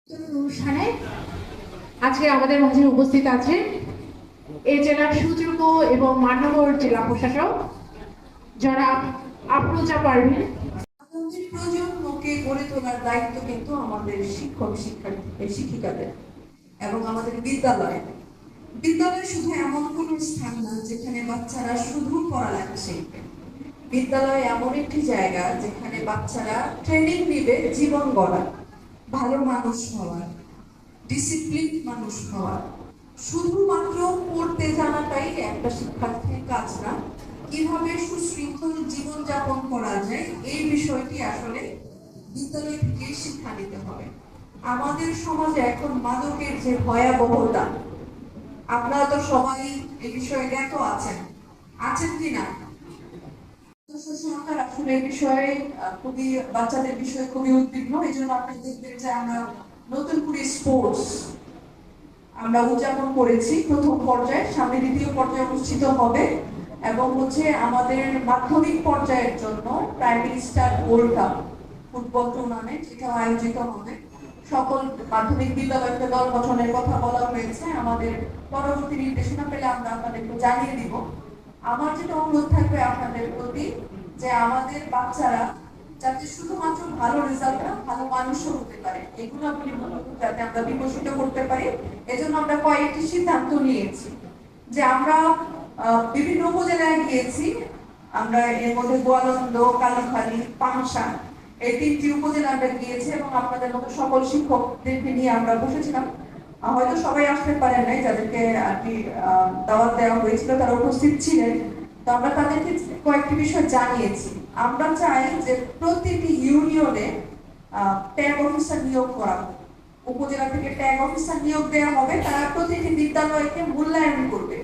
অনুষ্ঠানে আজকে আমাদের মাঝে উপস্থিত আছে এই জেলার সুযোগ্য এবং মান্যবর জেলা প্রশাসক জনাব আফরোজা পারভীন। আগামী প্রজন্মকে গড়ে তোলার দায়িত্ব কিন্তু আমাদের শিক্ষক শিক্ষিকাদের এবং আমাদের বিদ্যালয়। বিদ্যালয় শুধু এমন কোন স্থান না যেখানে বাচ্চারা শুধু পড়ালেখা শিখবে। বিদ্যালয় এমন একটি জায়গা যেখানে বাচ্চারা ট্রেনিং নিবে জীবন গড়ার, ভালো মানুষ হওয়ার, ডিসিপ্লিন মানুষ হওয়ার। শুধুমাত্র পড়তে জানাটাই একটা শিক্ষার্থীর কাজ না, কিভাবে সুশৃঙ্খল জীবনযাপন করা যায় এই বিষয়টি আসলে বিদ্যালয় থেকে শিক্ষা নিতে হবে। আমাদের সমাজে এখন মাদকের যে ভয়াবহতা, আপনারা তো সবাই এই বিষয়ে জ্ঞাত আছেন কিনা? সরকার আসলে এই বিষয়ে খুবই বাচ্চাদের বিষয়ে খুবই উদ্বিগ্ন। এই জন্য আপনি দেখবেন যে আমরা নতুন করে স্পোর্টস আমরা উদযাপন করেছি প্রথম পর্যায়ে, সামনে দ্বিতীয় পর্যায়ে অনুষ্ঠিত হবে এবং আমাদের মাধ্যমিক পর্যায়ের জন্য prime minister gold cup football tournament এটাও আয়োজিত হবে। সকল মাধ্যমিক বিদ্যালয়কে দল গঠনের কথা বলা হয়েছে। আমাদের পরবর্তী নির্দেশনা পেলে আমরা আপনাদেরকে জানিয়ে দিব। আমার যেটা অনুরোধ থাকবে আপনাদের প্রতি যে আমাদের বাচ্চারা যাতে শুধুমাত্র ভালো রেজাল্ট না, ভালো মানুষও হতে পারে, এগুলো যাতে আমরা বিকশিত করতে পারি। এজন্য আমরা কয়েকটি সিদ্ধান্ত নিয়েছি যে আমরা বিভিন্ন উপজেলায় গিয়েছি। আমরা এর মধ্যে গোয়ালন্দ, কালুখালী, পাংশা এই তিনটি উপজেলা আমরা গিয়েছি এবং আপনাদের মতো সকল শিক্ষকদেরকে নিয়ে আমরা বসেছিলাম। হয়তো সবাই আসতে পারেন নাই, যাদেরকে আর কি দাওয়াত দেওয়া হয়েছিল তারা উপস্থিত ছিলেন। তো আমরা তাদেরকে কয়েকটি বিষয় জানিয়েছি। আমরা চাই যে প্রতিটি ইউনিয়নে ট্যাগ অফিসার নিয়োগ করা হবে। উপজেলা থেকে ট্যাগ অফিসার নিয়োগ দেওয়া হবে। তারা প্রতিটি বিদ্যালয়কে মূল্যায়ন করবে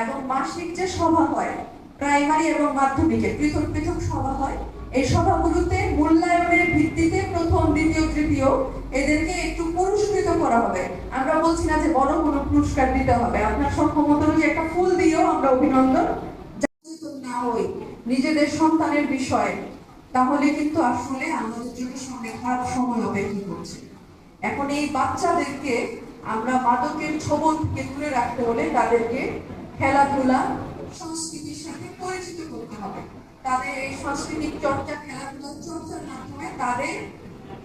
এবং মাসিক যে সভা হয় প্রাইমারি এবং মাধ্যমিকে পৃথক পৃথক সভা হয়, এই সভাগুলোতে মূল্যায়নের ভিত্তিতে প্রথম, দ্বিতীয়, তৃতীয় এদেরকে একটু পুরস্কৃত করা হবে। আমরা বলছি না যে বড় কোনো পুরস্কার দিতে হবে, আপনার সক্ষমতা অনুযায়ী একটা ফুল দিয়েও আমরা অভিনন্দন না হই নিজেদের সন্তানের বিষয়ে, তাহলে কিন্তু আসলে আমাদের জন্য সঙ্গে খারাপ সময় অপেক্ষা করছে। এখন এই বাচ্চাদেরকে আমরা মাদকের ছোবল থেকে দূরে রাখতে হলে তাদেরকে খেলাধুলা, সংস্কৃতির সাথে পরিচিত করতে হবে। তাদের এই সাংস্কৃতিক চর্চা, খেলাধুলার চর্চার মাধ্যমে তাদের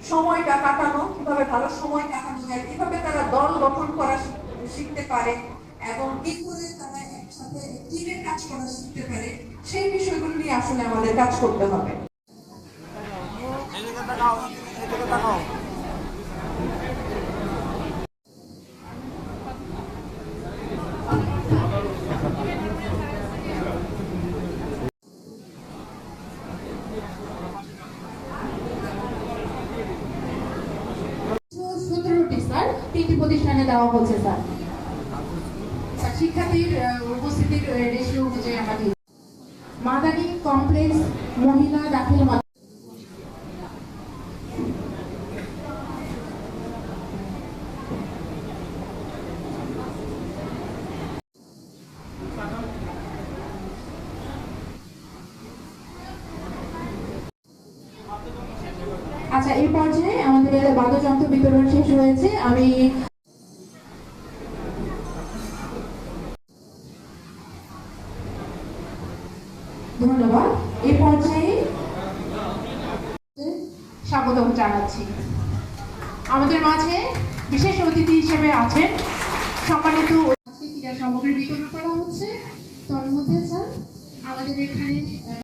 সময়টা কাটানো, কিভাবে ভালো সময় কাটানো যায়, কিভাবে তারা দল গঠন করা শিখতে পারে এবং কি করে তারা একসাথে টিমে কাজ করা শিখতে পারে, সেই বিষয়গুলো নিয়ে আসলে আমাদের কাজ করতে হবে। তিনটি প্রতিষ্ঠানে দেওয়া হচ্ছে স্যার। শিক্ষার্থীর উপস্থিতির রেশিও অনুযায়ী আমরা মাদানী কমপ্লেক্স মহিলা দাখিল আচ্ছা, এই পর্যায়ে আমাদের বাদ্যযন্ত্র বিতরণ শেষ হয়েছে। আমি ধন্যবাদ। এই পর্যায়ে স্বাগতম জানাচ্ছি। আমাদের মাঝে বিশেষ অতিথি হিসেবে আছেন সম্মানিত ক্রীড়া সামগ্রী বিতরণ করা হচ্ছে। তার মধ্যে স্যার আমাদের এখানে